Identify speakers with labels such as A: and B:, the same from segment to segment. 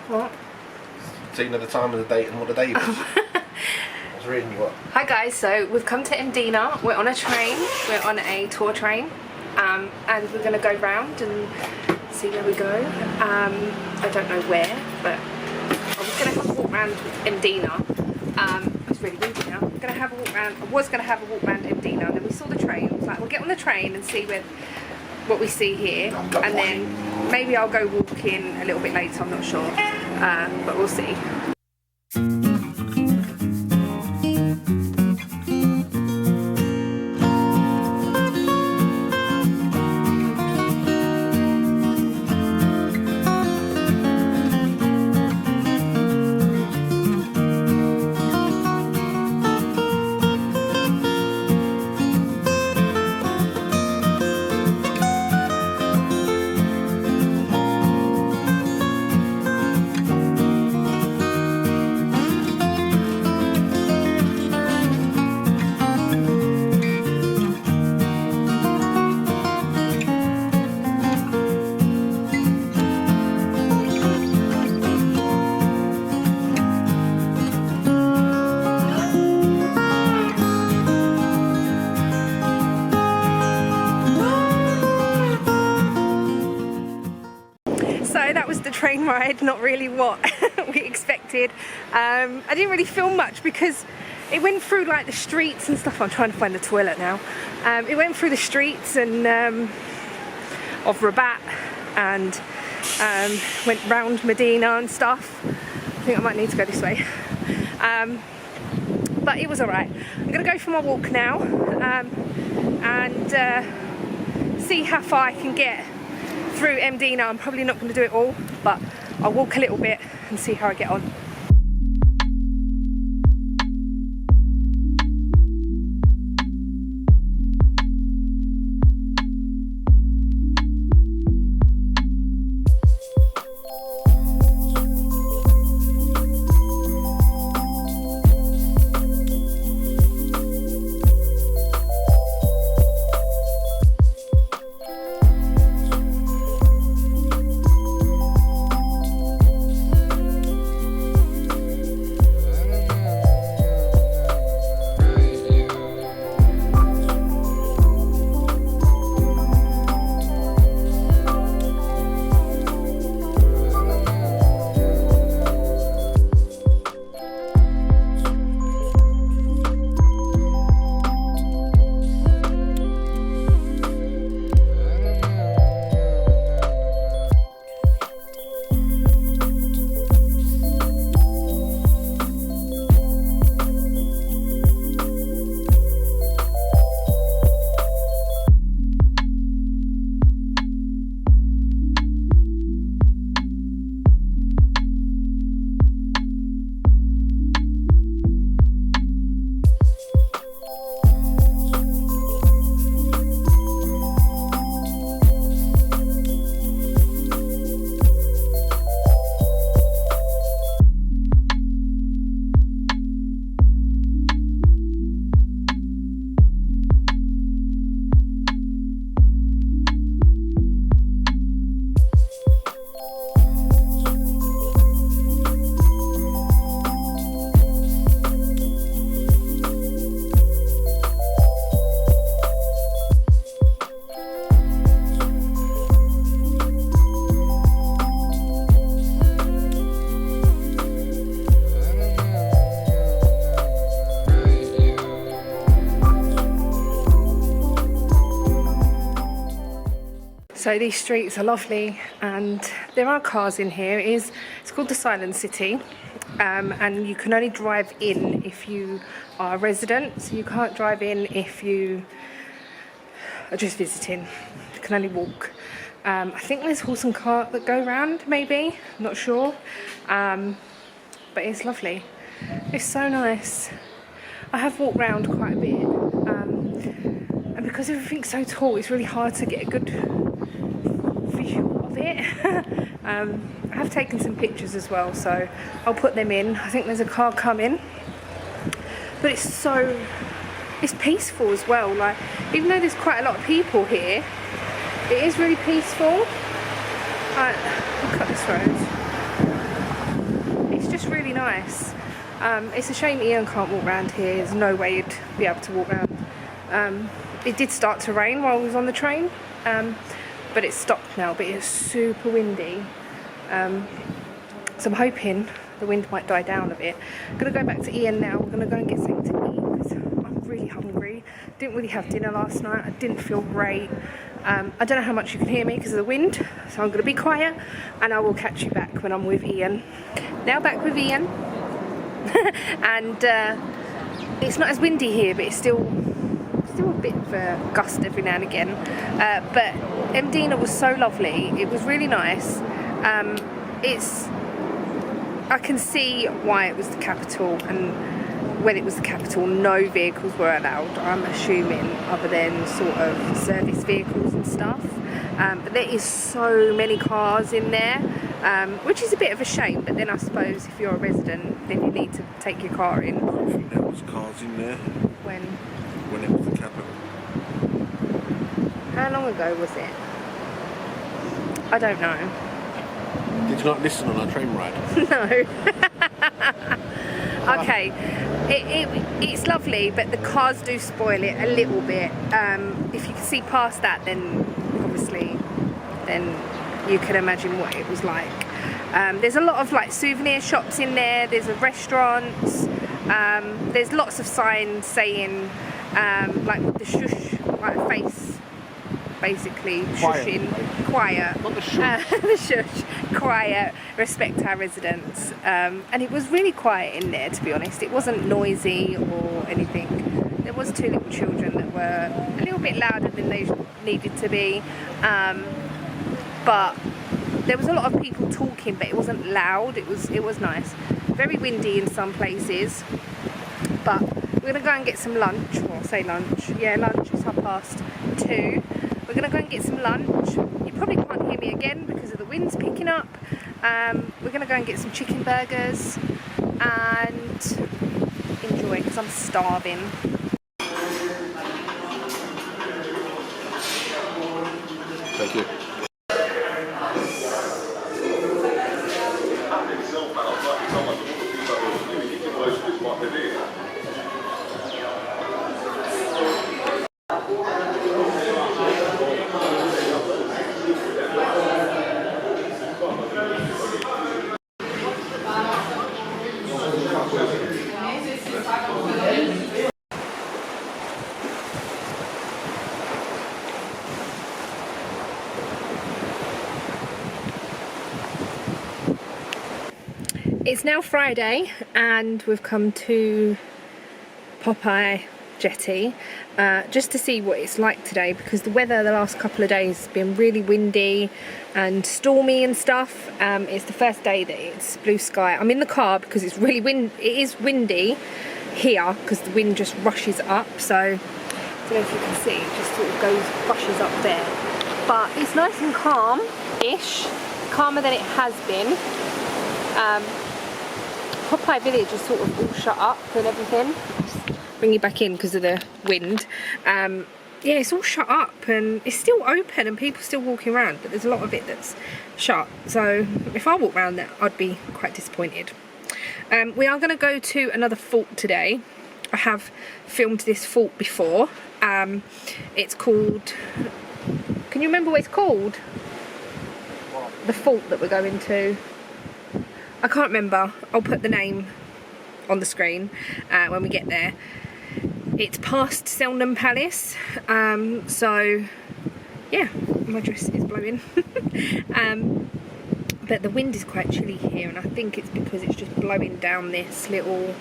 A: What?
B: Seeing at the time of the date and what the day was. I was reading you up.
A: Hi guys, so we've come to Mdina. We're on a train. We're on a tour train. And we're going to go round and see where we go. I don't know where, but I was going to have a walk round Mdina. It's really windy now. I'm going to have a walk round. I was going to have a walk round Mdina, and then we saw the train. I was like, we'll get on the train and see what we see here, and then maybe I'll go walking a little bit later. I'm not sure, but we'll see. So that was the train ride, not really what we expected. I didn't really film much because it went through like the streets and stuff. I'm trying to find the toilet now. It went through the streets and of Rabat and went round Medina and stuff. I think I might need to go this way. But it was alright. I'm going to go for my walk now and see how far I can get through Mdina. I'm probably not going to do it all, but I'll walk a little bit and see how I get on. So these streets are lovely and there are cars in here. It's called the Silent City, and you can only drive in if you are a resident, so you can't drive in if you are just visiting. You can only walk. I think there's horse and cart that go round, maybe, I'm not sure, but it's lovely. It's so nice. I have walked round quite a bit, and because everything's so tall, it's really hard to get a good visual of it. I have taken some pictures as well, so I'll put them in. I think there's a car coming, but it's peaceful as well. Like, even though there's quite a lot of people here, it is really peaceful. Look at this road. really nice. It's a shame Ian can't walk around here. There's no way he'd be able to walk around. It did start to rain while we was on the train, but it's stopped now, but it's super windy. So I'm hoping the wind might die down a bit. I'm gonna go back to Ian now. We're gonna go and get something to eat because I'm really hungry. Didn't really have dinner last night. I didn't feel great. I don't know how much you can hear me because of the wind, so I'm gonna be quiet and I will catch you back when I'm with Ian. Now back with Ian. And it's not as windy here, but it's still a bit of a gust every now and again. But Mdina was so lovely. It was really nice. I can see why it was the capital, and when it was the capital no vehicles were allowed, I'm assuming, other than sort of service vehicles and stuff. But there is so many cars in there, which is a bit of a shame, but then I suppose if you're a resident then you need to take your car in.
B: I think there was cars in there. When it was the capital.
A: How long ago was it? I don't know.
B: Did you not listen on our train ride?
A: No. Okay, it's lovely, but the cars do spoil it a little bit. If you can see past that, then obviously, then you can imagine what it was like. There's a lot of like souvenir shops in there. There's a restaurants. There's lots of signs saying like the shush, like a face. Basically, shushing, quiet,
B: Not the shush.
A: the shush, quiet, respect our residents. And it was really quiet in there, to be honest. It wasn't noisy or anything. There was 2 little children that were a little bit louder than they needed to be. But there was a lot of people talking, but it wasn't loud. It was nice. Very windy in some places. But we're gonna go and get some lunch, or say lunch. Yeah, lunch. It's 2:30. We're gonna go and get some lunch. You probably can't hear me again because of the wind's picking up. We're gonna go and get some chicken burgers and enjoy because I'm starving.
B: Thank you.
A: It's now Friday and we've come to Popeye Jetty just to see what it's like today, because the weather the last couple of days has been really windy and stormy and stuff. It's the first day that it's blue sky. I'm in the car because it's really it is windy here because the wind just rushes up, so I don't know if you can see, it just sort of rushes up there. But it's nice and calm-ish, calmer than it has been. Popeye Village is sort of all shut up and everything. Bring you back in because of the wind. Yeah, it's all shut up and it's still open and people still walking around, but there's a lot of it that's shut. So if I walk around there, I'd be quite disappointed. We are going to go to another fort today. I have filmed this fort before. It's called... Can you remember what it's called? The fort that we're going to. I can't remember. I'll put the name on the screen when we get there. It's past Selnham Palace, so yeah, my dress is blowing. But the wind is quite chilly here, and I think it's because it's just blowing down this little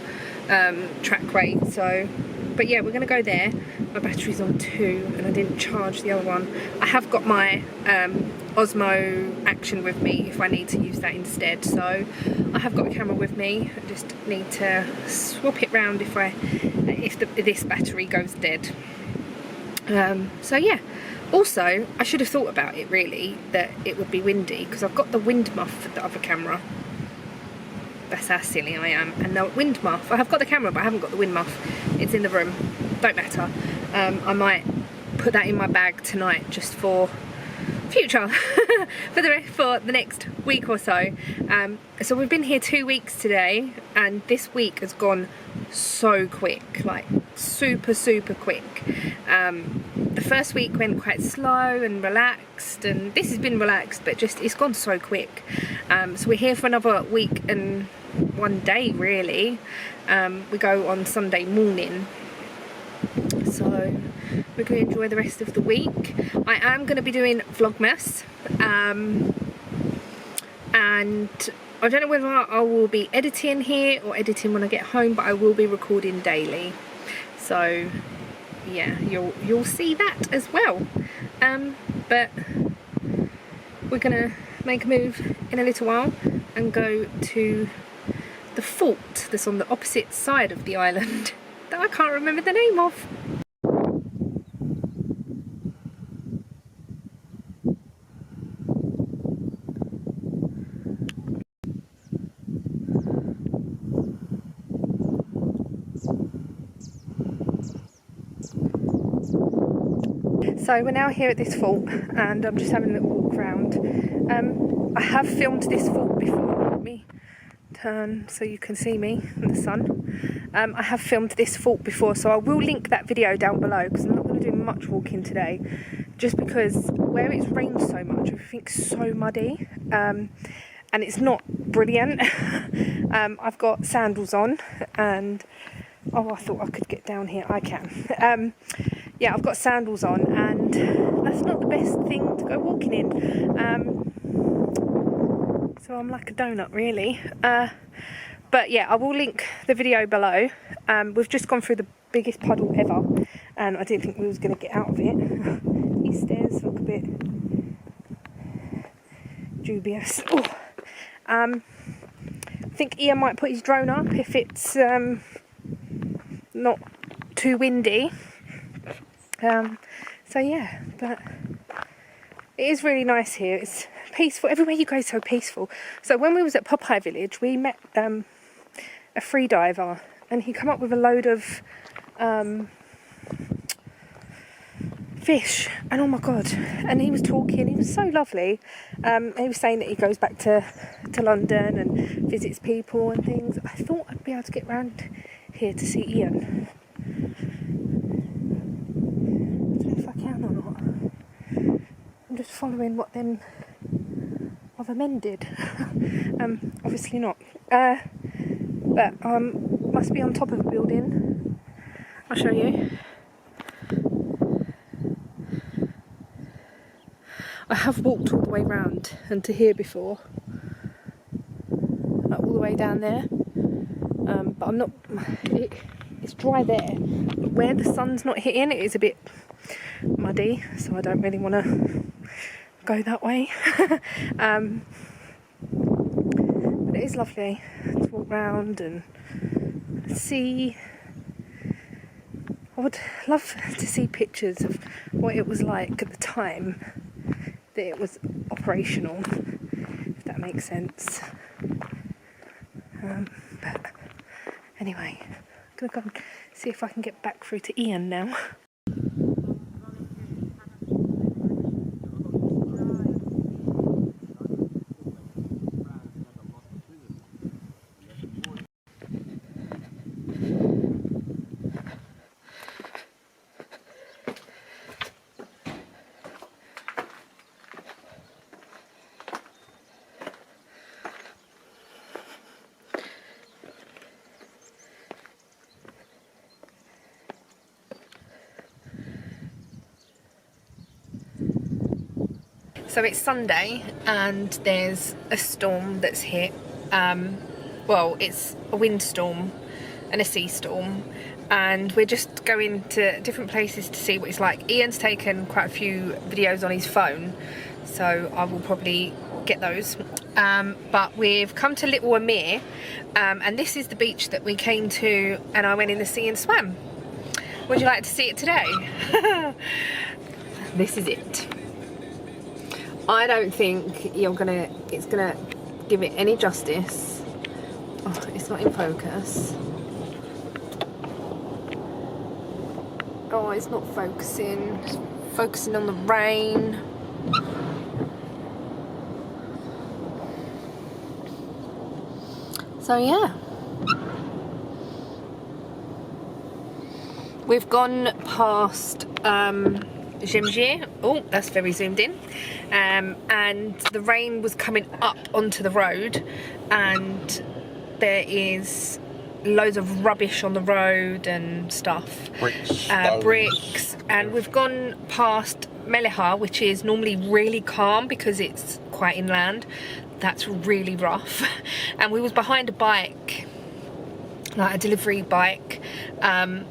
A: trackway. So, but yeah, we're gonna go there. My battery's on 2 and I didn't charge the other one. I have got my Osmo Action with me if I need to use that instead, so I have got a camera with me. I just need to swap it round if this battery goes dead. So yeah, also I should have thought about it really, that it would be windy, because I've got the wind muff for the other camera. That's how silly I am. And the wind muff, I have got the camera but I haven't got the wind muff. It's in the room, don't matter. I might put that in my bag tonight just for future for the next week or so. So we've been here 2 weeks today, and this week has gone so quick, like super quick. The first week went quite slow and relaxed, and this has been relaxed, but just it's gone so quick. So we're here for another week and 1 day really. We go on Sunday morning, so we're going to enjoy the rest of the week. I am going to be doing Vlogmas, and I don't know whether I will be editing here or editing when I get home, but I will be recording daily. So yeah, you'll see that as well. But we're gonna make a move in a little while and go to the fort that's on the opposite side of the island that I can't remember the name of. So we're now here at this fort, and I'm just having a little walk around. I have filmed this fort before. Let me turn so you can see me in the sun. I have filmed this fort before, so I will link that video down below, because I'm not going to do much walking today, just because where it's rained so much, everything's so muddy, and it's not brilliant. I've got sandals on, and oh, I thought I could get down here. I can. Yeah, I've got sandals on, and that's not the best thing to go walking in. So I'm like a donut really. But yeah, I will link the video below. We've just gone through the biggest puddle ever, and I didn't think we was going to get out of it. These stairs look a bit dubious. Oh. I think Ian might put his drone up if it's not too windy. So yeah, but it is really nice here. It's peaceful. Everywhere you go is so peaceful. So when we was at Popeye Village, we met a free diver, and he come up with a load of fish, and oh my god, and he was talking, he was so lovely. He was saying that he goes back to London and visits people and things. I thought I'd be able to get round here to see Ian. I'm just following what them other men did. Obviously not. But must be on top of a building. I'll show you. I have walked all the way round and to here before, like all the way down there. But I'm not. It's dry there, but where the sun's not hitting, it is a bit muddy, so I don't really want to go that way. But it is lovely to walk round and see. I would love to see pictures of what it was like at the time that it was operational, if that makes sense. But anyway, I'm gonna go and see if I can get back through to Ian now. So it's Sunday, and there's a storm that's hit. Well, it's a windstorm and a sea storm, and we're just going to different places to see what it's like. Ian's taken quite a few videos on his phone, so I will probably get those. But we've come to Little Amir, and this is the beach that we came to, and I went in the sea and swam. Would you like to see it today? This is it. I don't think it's gonna give it any justice. Oh, it's not in focus. Oh, it's not focusing. It's focusing on the rain. So yeah, we've gone past Gemgier. Oh, that's very zoomed in. And the rain was coming up onto the road, and there is loads of rubbish on the road and stuff. Bricks. And we've gone past Meleha, which is normally really calm because it's quite inland. That's really rough. And we was behind a bike, like a delivery bike, and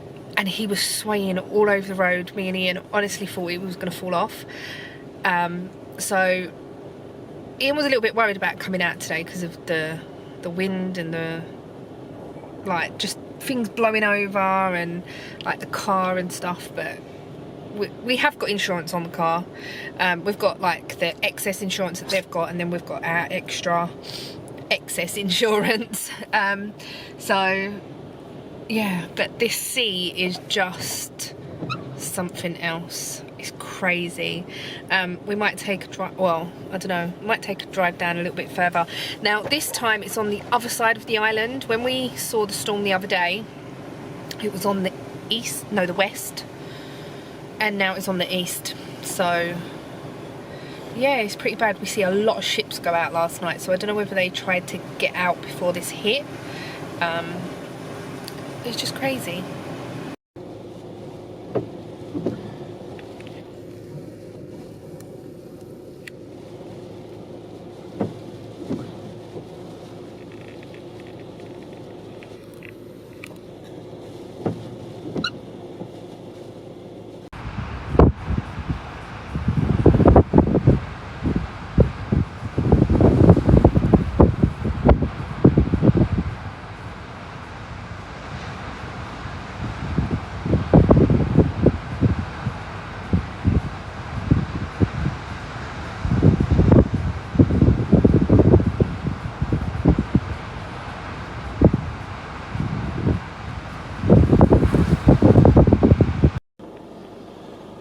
A: he was swaying all over the road. Me and Ian honestly thought he was going to fall off. So Ian was a little bit worried about coming out today because of the wind and the, like, just things blowing over and like the car and stuff. But we have got insurance on the car. We've got like the excess insurance that they've got, and then we've got our extra excess insurance. So yeah, but this sea is just something else. It's crazy. We might take a drive, well, I don't know, might take a drive down a little bit further. Now this time it's on the other side of the island. When we saw the storm the other day, it was on the east, no, the west, and now it's on the east. So yeah, it's pretty bad. We see a lot of ships go out last night, so I don't know whether they tried to get out before this hit. It's just crazy.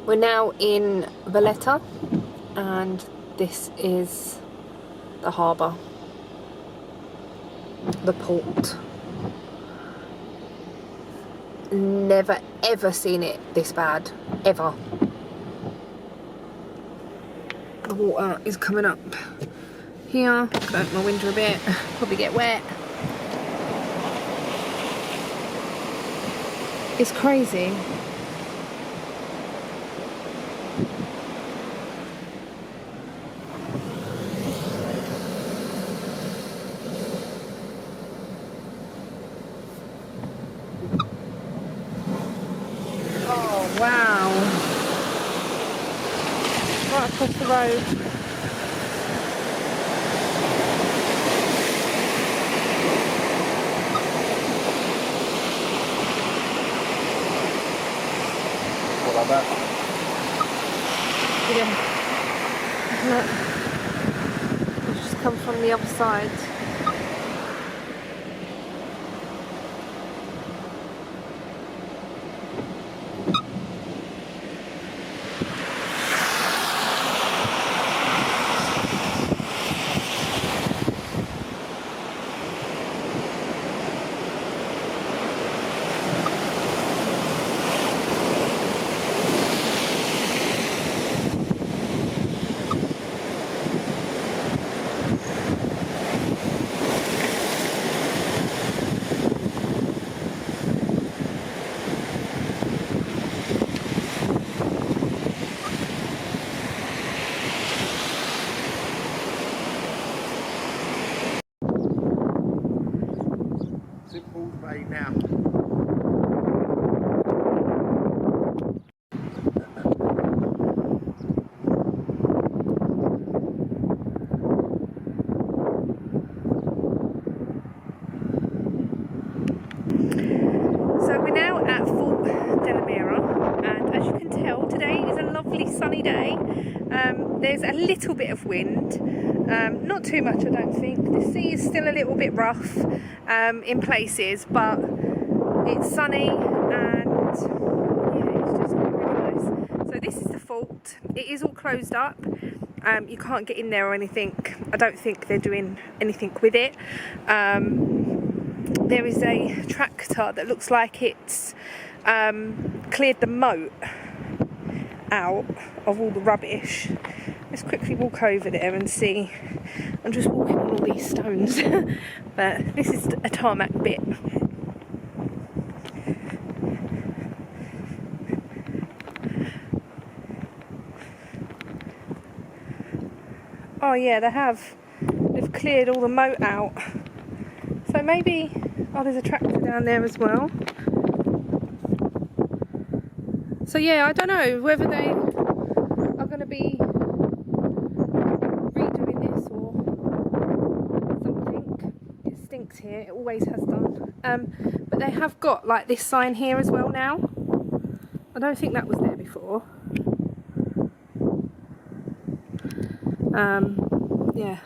A: We're now in Valletta, and this is the harbour, the port. Never ever seen it this bad, ever. The water is coming up here. Can open my window a bit, probably get wet. It's crazy. Wow. Right across the road.
B: What like that?
A: Yeah. Look. It's just come from the other side.
B: Now.
A: So we're now at Fort Delamere, and as you can tell, today is a lovely sunny day. There's a little bit of wind, not too much I don't think. The sea is still a little bit rough in places, but it's sunny and yeah, it's just really nice. So this is the fort. It is all closed up. You can't get in there or anything. I don't think they're doing anything with it. there is a tractor that looks like it's cleared the moat out of all the rubbish. Let's quickly walk over there and see. I'm just walking on all these stones, but this is a tarmac bit. Oh yeah, they've cleared all the moat out. So maybe, oh, there's a tractor down there as well. So yeah, I don't know whether they are going to be redoing this or something. It stinks here, it always has done. But they have got like this sign here as well now. I don't think that was there before. Yeah,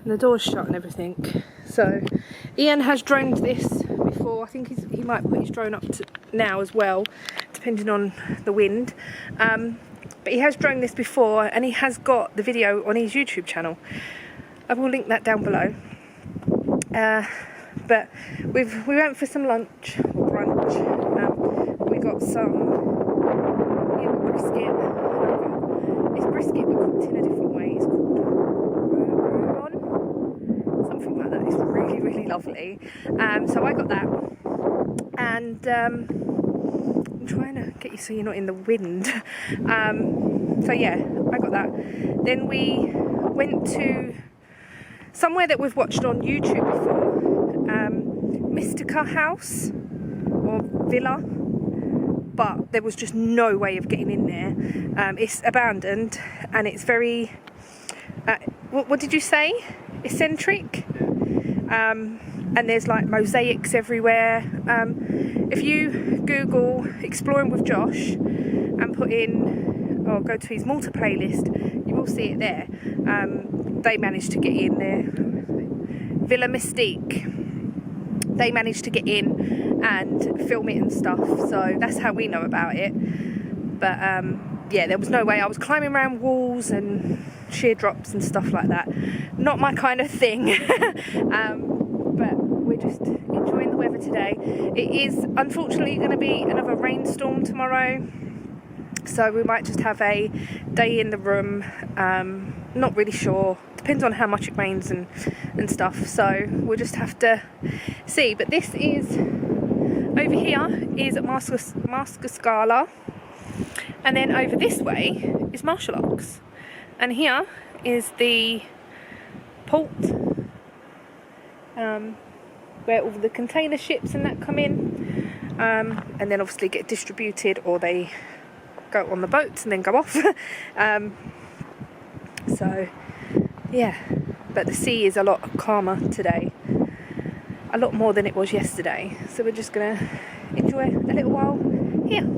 A: and the door's shut and everything. So Ian has droned this before. I think he might put his drone up now as well, depending on the wind. But he has droned this before, and he has got the video on his YouTube channel. I will link that down below. But we went for some lunch or brunch. We got some brisket. It's brisket but cooked in a different way. It's called something like that. It's really, really lovely. So I got that, and I'm trying to get you so you're not in the wind. So yeah, I got that. Then we went to somewhere that we've watched on YouTube before, Mystica House or Villa, but there was just no way of getting in there. It's abandoned, and it's very what did you say, eccentric, and there's like mosaics everywhere. If you Google exploring with Josh and put in, or go to his Malta playlist, you will see it there. They managed to get in there. Villa Mystique, they managed to get in and film it and stuff, so that's how we know about it. But yeah, there was no way. I was climbing around walls and sheer drops and stuff like that. Not my kind of thing. But we're just enjoying the weather today. It is unfortunately going to be another rainstorm tomorrow, so we might just have a day in the room. Not really sure, depends on how much it rains and stuff, so we'll just have to see. But this is, over here is Mascascala, and then over this way is Marshallox, and here is the port, where all the container ships and that come in, and then obviously get distributed, or they go on the boats and then go off. So yeah, but the sea is a lot calmer today, a lot more than it was yesterday, so we're just gonna enjoy a little while here.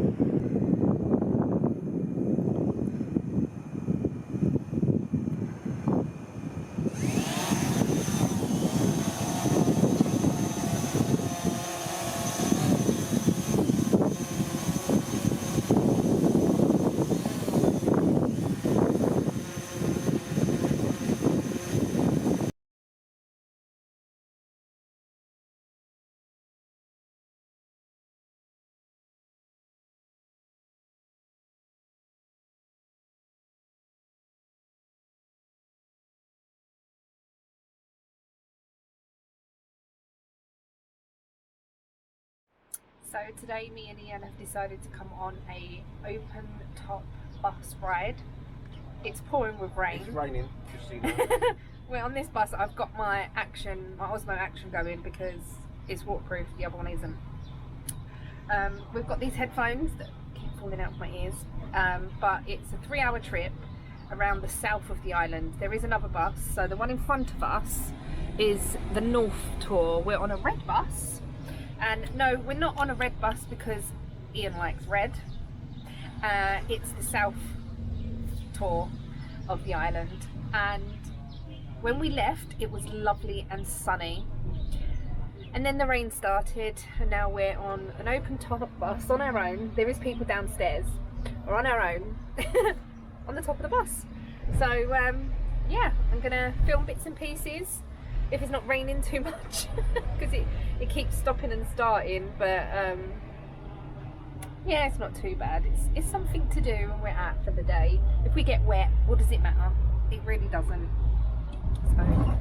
A: So today me and Ian have decided to come on a open top bus ride. It's pouring with rain.
B: It's raining, just so you know.
A: We're on this bus. I've got my Osmo Action going because it's waterproof, the other one isn't. We've got these headphones that keep falling out of my ears, but it's a 3-hour trip around the south of the island. There is another bus, so the one in front of us is the North Tour. We're on a red bus. And no, we're not on a red bus because Ian likes red. It's the South Tour of the island. And when we left, it was lovely and sunny. And then the rain started, and now we're on an open top bus on our own. There is people downstairs. We're on our own on the top of the bus. So yeah, I'm gonna film bits and pieces. if it's not raining too much, because it keeps stopping and starting. But yeah, it's not too bad. It's something to do when we're out for the day. If we get wet, what does it matter? It really doesn't. So.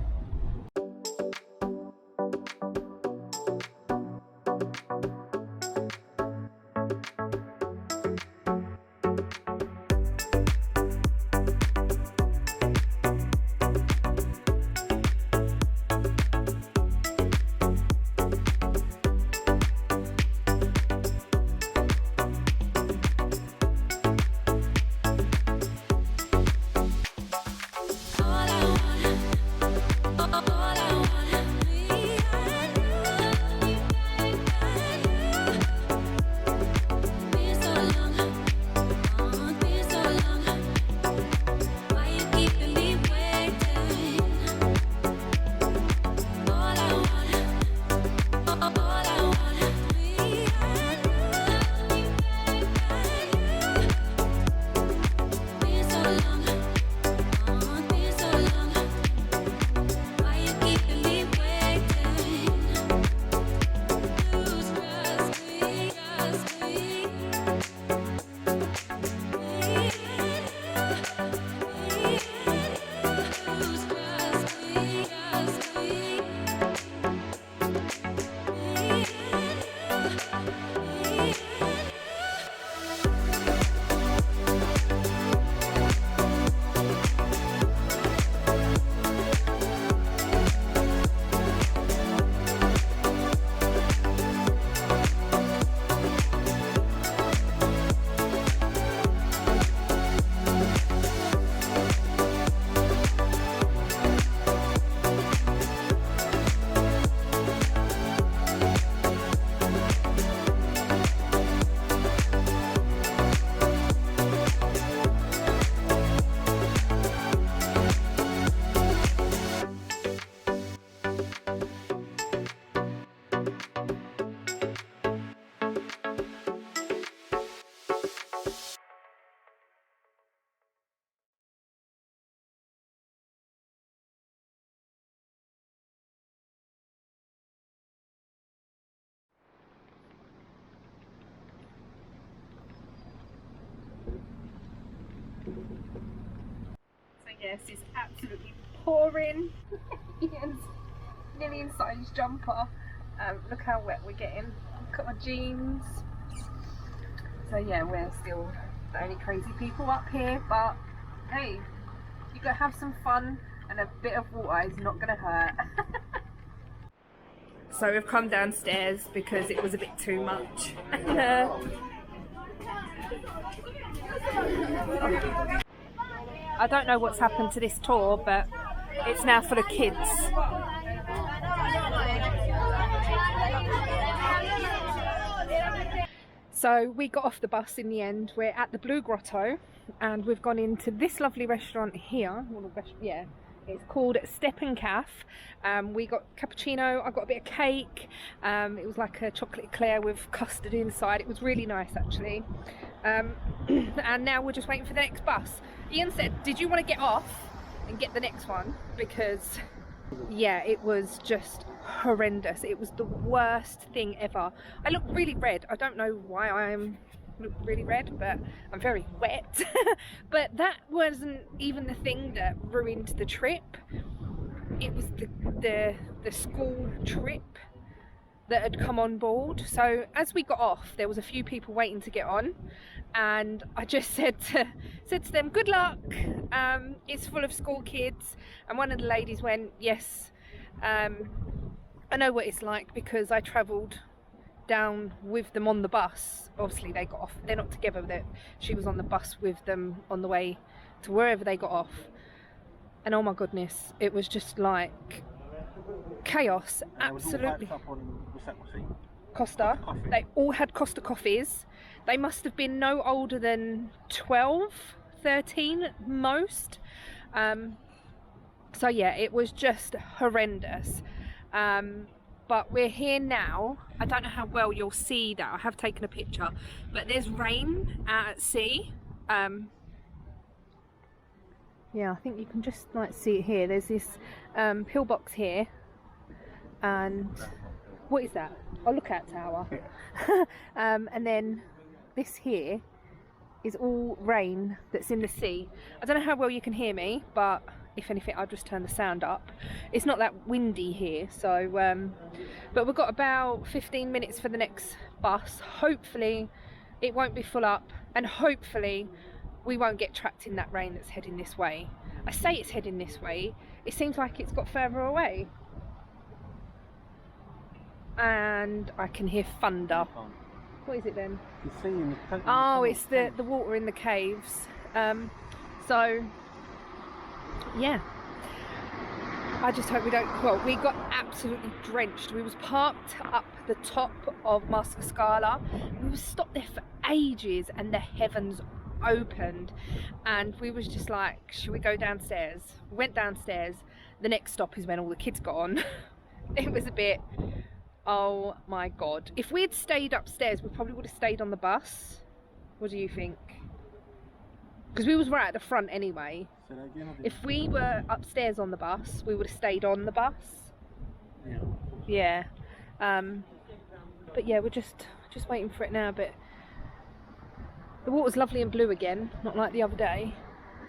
A: So yes, it's absolutely pouring. Ian's nearly inside his jumper. Look how wet we're getting. Look at my jeans. So yeah, we're still the only crazy people up here, but hey, you gotta have some fun, and a bit of water is not gonna hurt. So we've come downstairs because it was a bit too much. I don't know what's happened to this tour, but it's now full of kids. So we got off the bus in the end. We're at the Blue Grotto and we've gone into this lovely restaurant here. Yeah, it's called Step and Caf. We got cappuccino, I got a bit of cake. It was like a chocolate eclair with custard inside. It was really nice actually. And now we're just waiting for the next bus. Ian said, did you want to get off and get the next one? Because yeah, it was just horrendous. It was the worst thing ever. I look really red. I don't know why I look really red, but I'm very wet. But that wasn't even the thing that ruined the trip. It was the school trip that had come on board. So as we got off, there was a few people waiting to get on, and I just said to them, good luck, it's full of school kids. And one of the ladies went, yes, I know what it's like because I travelled down with them on the bus. Obviously they got off, they're not together, she was on the bus with them on the way to wherever they got off, and oh my goodness, it was just like chaos. Absolutely. Costa. They all had Costa coffees. They must have been no older than 12, 13 most. So yeah, it was just horrendous. But we're here now. I don't know how well you'll see that. I have taken a picture, but there's rain out at sea. Yeah, I think you can just like see it here. There's this pillbox here, and what is that? Oh, Lookout Tower. And then this here is all rain that's in the sea. I don't know how well you can hear me, but if anything, I'll just turn the sound up. It's not that windy here, so but we've got about 15 minutes for the next bus. Hopefully it won't be full up, and hopefully we won't get trapped in that rain that's heading this way. I say it's heading this way, it seems like it's got further away. And I can hear thunder. What is it then? Oh, it's the water in the caves. So yeah, I just hope we don't. Well, we got absolutely drenched. We was parked up the top of Marsa Scala. We was stopped there for ages, and the heavens opened, and we was just like, should we go downstairs? We went downstairs. The next stop is when all the kids got on. It was a bit, oh my god. If we had stayed upstairs, we probably would have stayed on the bus. What do you think? Because we was right at the front anyway. If we were upstairs on the bus, we would have stayed on the bus. Yeah. But yeah, we're just waiting for it now. But the water's lovely and blue again, not like the other day.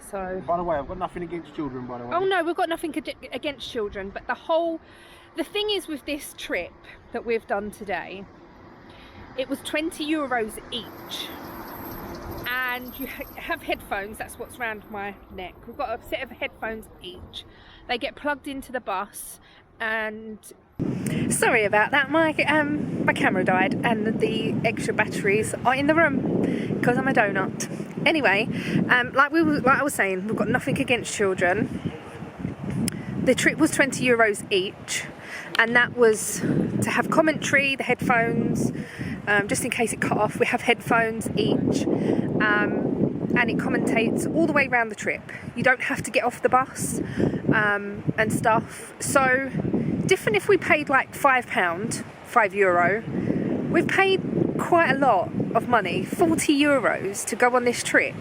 A: So.
B: By the way, I've got nothing against children, by the way.
A: Oh no, we've got nothing against children, but the thing is with this trip that we've done today, it was 20 euros each. And you have headphones, that's what's around my neck. We've got a set of headphones each. They get plugged into the bus, and sorry about that, my camera died and the extra batteries are in the room because I'm a donut. Anyway, like I was saying, we've got nothing against children. The trip was 20 euros each, and that was to have commentary, the headphones, just in case it cut off. We have headphones each, and it commentates all the way around the trip. You don't have to get off the bus and stuff. So different if we paid like €5. We've paid quite a lot of money, 40 euros to go on this trip,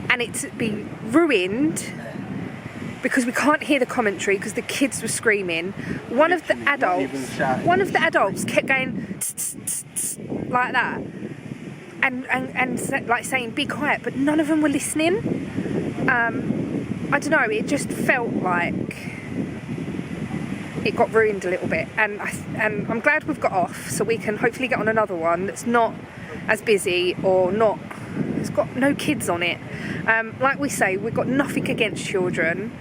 A: and it to be ruined because we can't hear the commentary because the kids were screaming. One of the adults kept going tss, tss, tss, like that, and like saying be quiet, but none of them were listening. I don't know, it just felt like it got ruined a little bit, and I'm glad we've got off so we can hopefully get on another one that's not as busy or not, it's got no kids on it. Like we say, we've got nothing against children.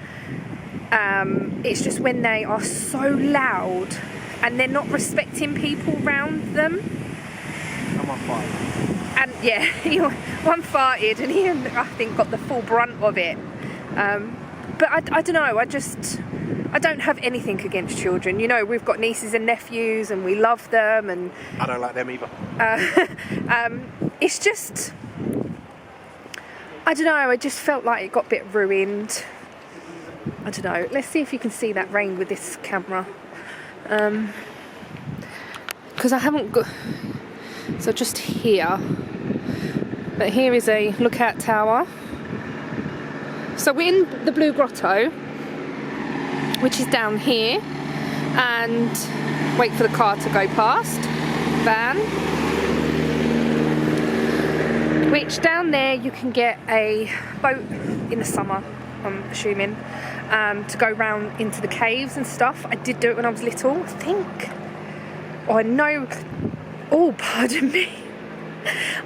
A: It's just when they are so loud and they're not respecting people around them.
B: And one farted.
A: And yeah, one farted and he, I think, got the full brunt of it. But I don't know, I don't have anything against children. You know, we've got nieces and nephews and we love them, and
B: I don't like them either.
A: It's just, I don't know, I just felt like it got a bit ruined. I don't know, let's see if you can see that rain with this camera. Because I haven't got, so just here. But here is a lookout tower. So we're in the Blue Grotto, which is down here, and wait for the car to go past, van, which down there you can get a boat in the summer, I'm assuming, to go round into the caves and stuff. I did do it when I was little, I think. Oh, I know, oh, pardon me.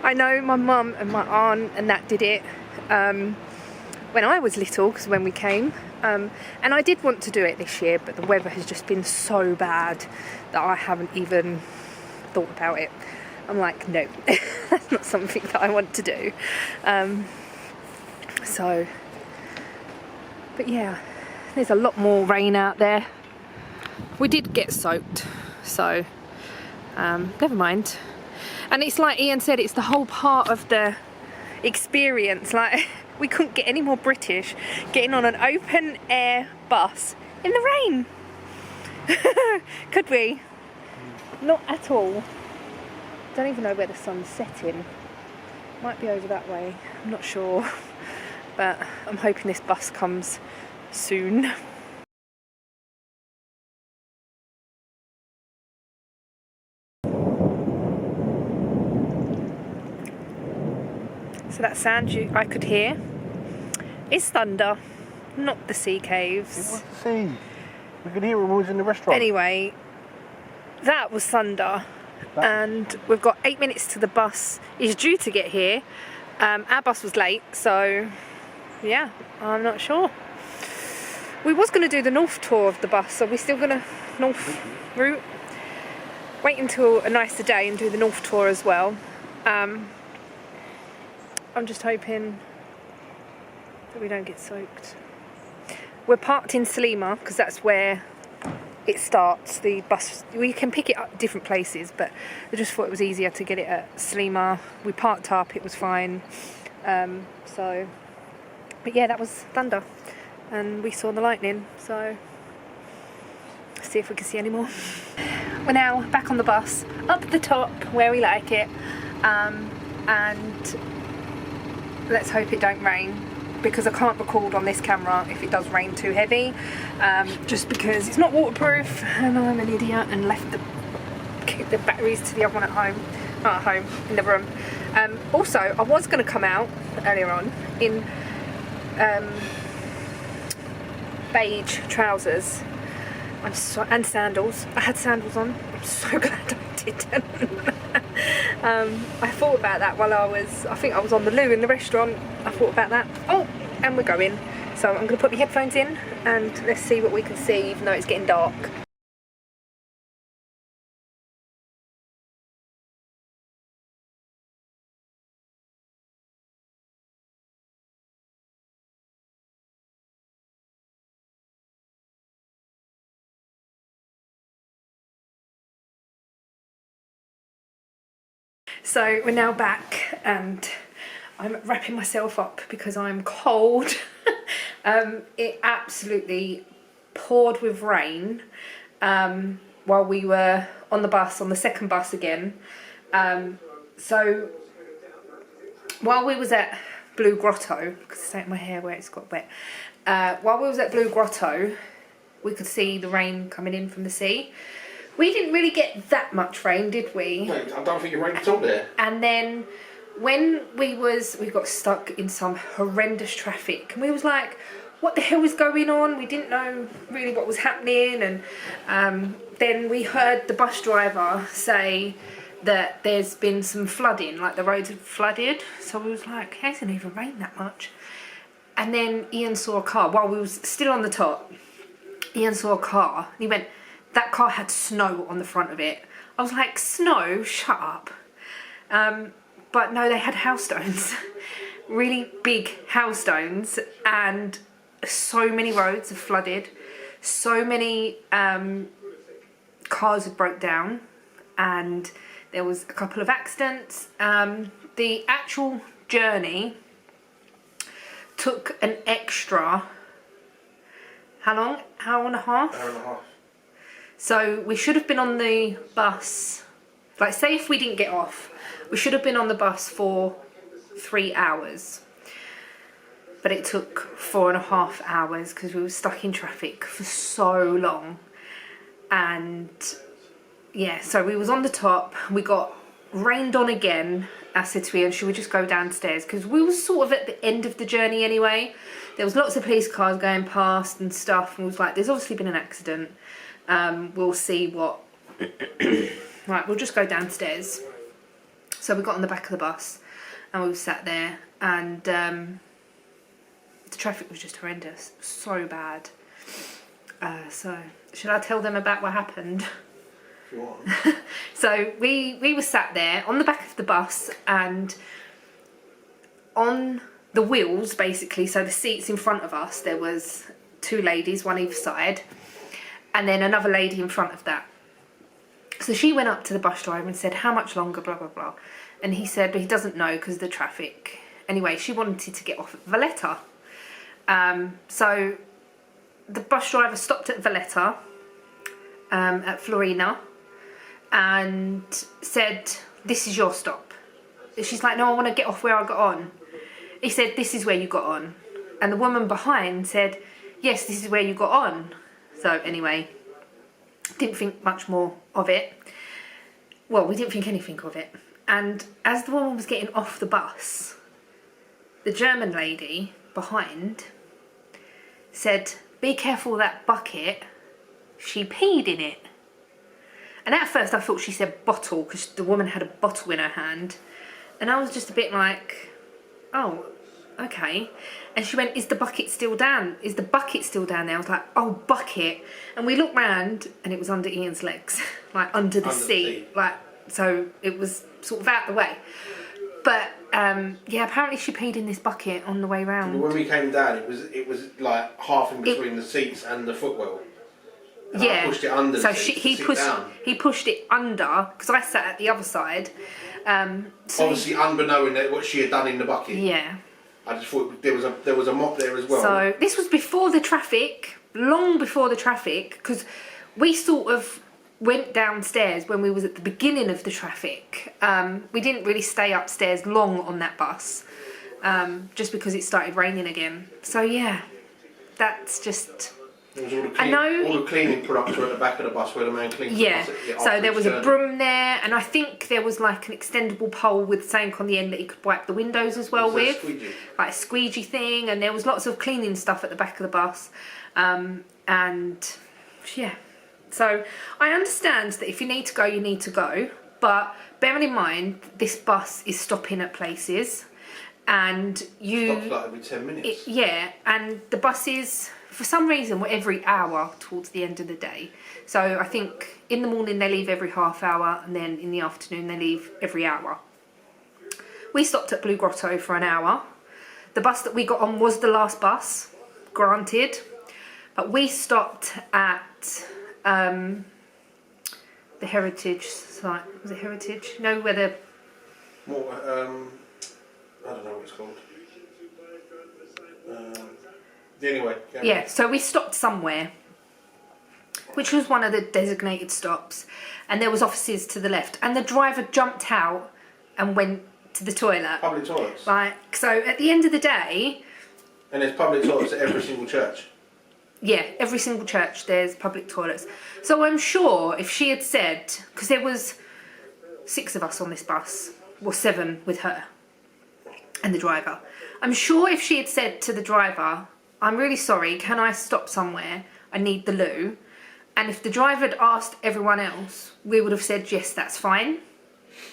A: I know my mum and my aunt and that did it when I was little, because when we came. And I did want to do it this year, but the weather has just been so bad that I haven't even thought about it. I'm like, no, that's not something that I want to do. So, but yeah, there's a lot more rain out there. We did get soaked, so never mind. And it's like Ian said, it's the whole part of the experience. Like, we couldn't get any more British getting on an open air bus in the rain. Could we? Not at all. Don't even know where the sun's setting. Might be over that way, I'm not sure. But I'm hoping this bus comes soon. So that sound I could hear is thunder, not the sea caves.
B: It was the sea. We could hear it when we was in the restaurant.
A: Anyway, that was thunder. And we've got 8 minutes to the bus is due to get here. Our bus was late, so yeah, I'm not sure. We was going to do the north tour of the bus, so we're still going to north route. Wait until a nicer day and do the north tour as well. I'm just hoping that we don't get soaked. We're parked in Salima because that's where it starts, the bus. We can pick it up at different places, but I just thought it was easier to get it at Salima. We parked up, it was fine. But yeah, that was thunder and we saw the lightning, so let's see if we can see any more. We're now back on the bus, up the top where we like it, and let's hope it don't rain, because I can't record on this camera if it does rain too heavy, just because it's not waterproof and I'm an idiot and left the batteries to the other one at home, not at home, in the room. Also, I was going to come out earlier on in beige trousers and sandals. I had sandals on. I'm so glad I didn't. I thought about that while I think I was on the loo in the restaurant. I thought about that. Oh, and we're going. So I'm going to put my headphones in and let's see what we can see, even though it's getting dark. So we're now back and I'm wrapping myself up because I'm cold. It absolutely poured with rain while we were on the bus, on the second bus again. So while we was at Blue Grotto, because it's out my hair where it's got wet, while we was at Blue Grotto, we could see the rain coming in from the sea. We didn't really get that much rain, did we?
B: No, I don't think it rained at all there.
A: And then when we got stuck in some horrendous traffic, and we was like, what the hell is going on? We didn't know really what was happening, and then we heard the bus driver say that there's been some flooding, like the roads had flooded. So we was like, it hasn't even rained that much. And then Ian saw a car, while we was still on the top, Ian saw a car, and he went, that car had snow on the front of it. I was like, snow? Shut up. But no, they had hailstones. Really big hailstones, and so many roads have flooded. So many cars had broke down, and there was a couple of accidents. The actual journey took an extra, how long? Hour and a half?
B: Hour and a half.
A: So we should have been on the bus, like say if we didn't get off, we should have been on the bus for 3 hours. But it took 4.5 hours because we were stuck in traffic for so long. And yeah, so we was on the top, we got rained on again. I said to Ian, should we just go downstairs? Because we were sort of at the end of the journey anyway. There was lots of police cars going past and stuff, and we was like, there's obviously been an accident. We'll see what. Right, we'll just go downstairs. So we got on the back of the bus and we sat there, and the traffic was just horrendous, so bad. So should I tell them about what happened?
B: If you want.
A: So we were sat there on the back of the bus, and on the wheels basically, so the seats in front of us, there was 2 ladies, one either side, and then another lady in front of that. So she went up to the bus driver and said, how much longer, blah, blah, blah. And he said, but he doesn't know because of the traffic. Anyway, she wanted to get off at Valletta. So the bus driver stopped at Valletta, at Florina, and said, this is your stop. And she's like, no, I want to get off where I got on. He said, this is where you got on. And the woman behind said, yes, this is where you got on. So anyway, didn't think much more of it. Well, we didn't think anything of it. And as the woman was getting off the bus, the German lady behind said, "Be careful of that bucket, she peed in it." And at first I thought she said bottle, because the woman had a bottle in her hand. And I was just a bit like, oh, okay. And she went, "Is the bucket still down? Is the bucket still down there?" I was like, "Oh, bucket." And we looked round and it was under Ian's legs, like under the seat. Like, so it was sort of out the way. But yeah, apparently she peed in this bucket on the way round.
B: But when we came down, it was like half in between the seats and the footwell. And
A: yeah,
B: I pushed it under.
A: So
B: the seats to sit down.
A: he pushed it under, because I sat at the other side. So
B: obviously, unbeknown that what she had done in the bucket.
A: Yeah.
B: I just thought there was a mop there as well.
A: So this was before the traffic, long before the traffic, because we sort of went downstairs when we was at the beginning of the traffic. We didn't really stay upstairs long on that bus, just because it started raining again. So yeah, that's just.
B: All the cleaning products were at the back of the bus where the man cleaned
A: yeah.
B: the bus.
A: So there was a broom there, and I think there was like an extendable pole with something on the end that you could wipe the windows as well with, like a squeegee thing. And there was lots of cleaning stuff at the back of the bus, and yeah. So I understand that if you need to go, you need to go, but bearing in mind this bus is stopping at places, and you
B: stops like every 10 minutes.
A: Yeah, and the buses, for some reason, were every hour towards the end of the day. So I think in the morning they leave every half hour, and then in the afternoon they leave every hour. We stopped at Blue Grotto for an hour. The bus that we got on was the last bus, granted, but we stopped at the Heritage site. Was it Heritage? No, where the...
B: More, I don't know what it's called. Anyway.
A: Yeah, so we stopped somewhere, which was one of the designated stops, and there was offices to the left, and the driver jumped out and went to the toilet.
B: Public toilets.
A: Like, so at the end of the day...
B: And there's public toilets at every single church.
A: Yeah, every single church there's public toilets. So I'm sure if she had said, because there was 6 of us on this bus, or 7 with her and the driver. I'm sure if she had said to the driver, "I'm really sorry, can I stop somewhere? I need the loo." And if the driver had asked everyone else, we would have said, yes, that's fine.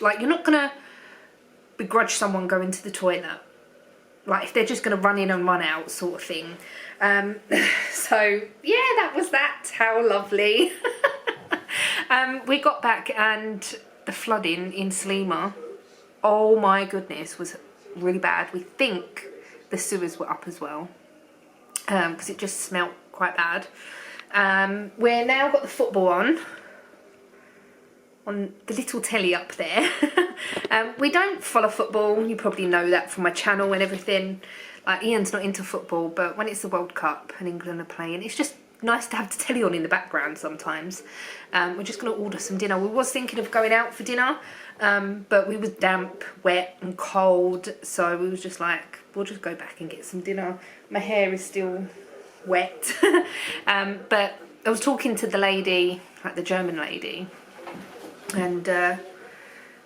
A: Like, you're not going to begrudge someone going to the toilet. Like, if they're just going to run in and run out sort of thing. So, yeah, that was that. How lovely. We got back, and the flooding in Salima, oh my goodness, was really bad. We think the sewers were up as well, because it just smelt quite bad. We're now got the football on the little telly up there. We don't follow football, you probably know that from my channel and everything. Like, Ian's not into football, but when it's the World Cup and England are playing, it's just nice to have the telly on in the background sometimes. We're just going to order some dinner. We was thinking of going out for dinner, but we was damp, wet and cold, so we was just like, we'll just go back and get some dinner. My hair is still wet. But I was talking to the lady, like the German lady, and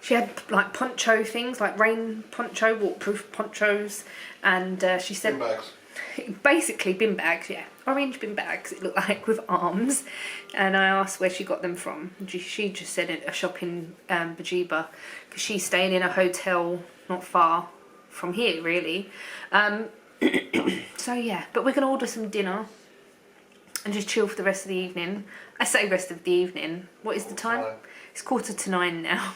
A: she had like poncho things, like rain poncho, waterproof ponchos, and she said...
B: Bin bags.
A: Basically bin bags, yeah. Orange bin bags, it looked like, with arms. And I asked where she got them from. She just said a shop in Bajiba, because she's staying in a hotel not far from here, really. So yeah, but we're going to order some dinner and just chill for the rest of the evening. I say rest of the evening. What is the time? It's 9:15 now.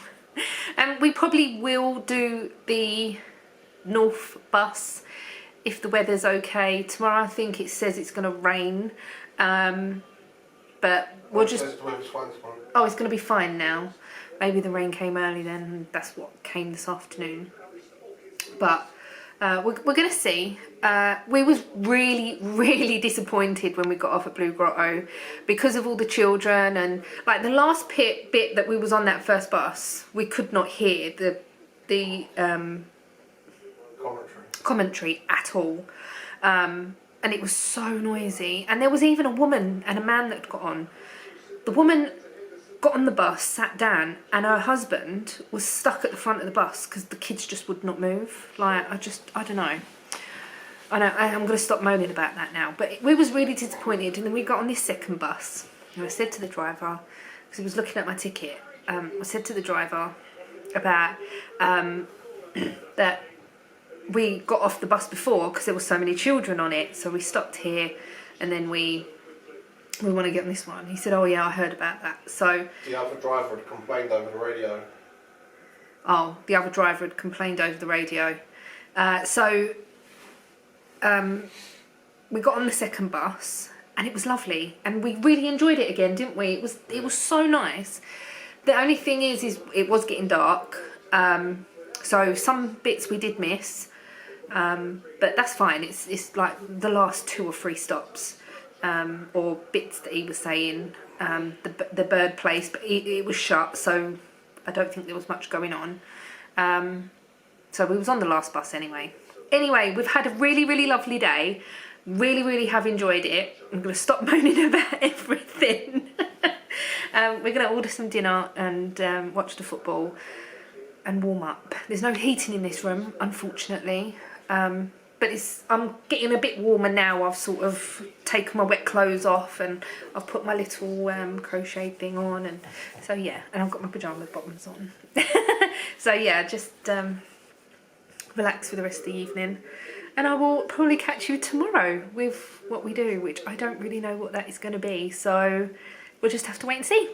A: We probably will do the North bus if the weather's okay. Tomorrow I think it says it's going to rain, but we'll just... Oh, it's going to be fine now. Maybe the rain came early then, and that's what came this afternoon. But we're going to see. We was really disappointed when we got off at Blue Grotto because of all the children, and like the last bit that we was on that first bus, we could not hear the commentary at all, and it was so noisy. And there was even a woman and a man that got on. The woman got on the bus, sat down, and her husband was stuck at the front of the bus because the kids just would not move. Like, I don't know. I know, I'm going to stop moaning about that now. But we was really disappointed, and then we got on this second bus, and I said to the driver, because he was looking at my ticket, I said to the driver about that we got off the bus before because there were so many children on it, so we stopped here, and then we want to get on this one. He said, oh yeah, I heard about that. So
B: the other driver had complained over the radio.
A: Oh, the other driver had complained over the radio. We got on the second bus, and it was lovely, and we really enjoyed it again, didn't we? It was so nice. The only thing is it was getting dark, so some bits we did miss, but that's fine. It's like the last 2 or 3 stops, or bits that he was saying, the bird place, but it was shut, so I don't think there was much going on. So we was on the last bus anyway. Anyway, we've had a really, really lovely day. Really, really have enjoyed it. I'm going to stop moaning about everything. We're going to order some dinner and watch the football and warm up. There's no heating in this room, unfortunately. But I'm getting a bit warmer now. I've sort of taken my wet clothes off, and I've put my little crochet thing on, and so yeah, and I've got my pyjama bottoms on. So yeah, just relax for the rest of the evening, and I will probably catch you tomorrow with what we do, which I don't really know what that is going to be, so we'll just have to wait and see.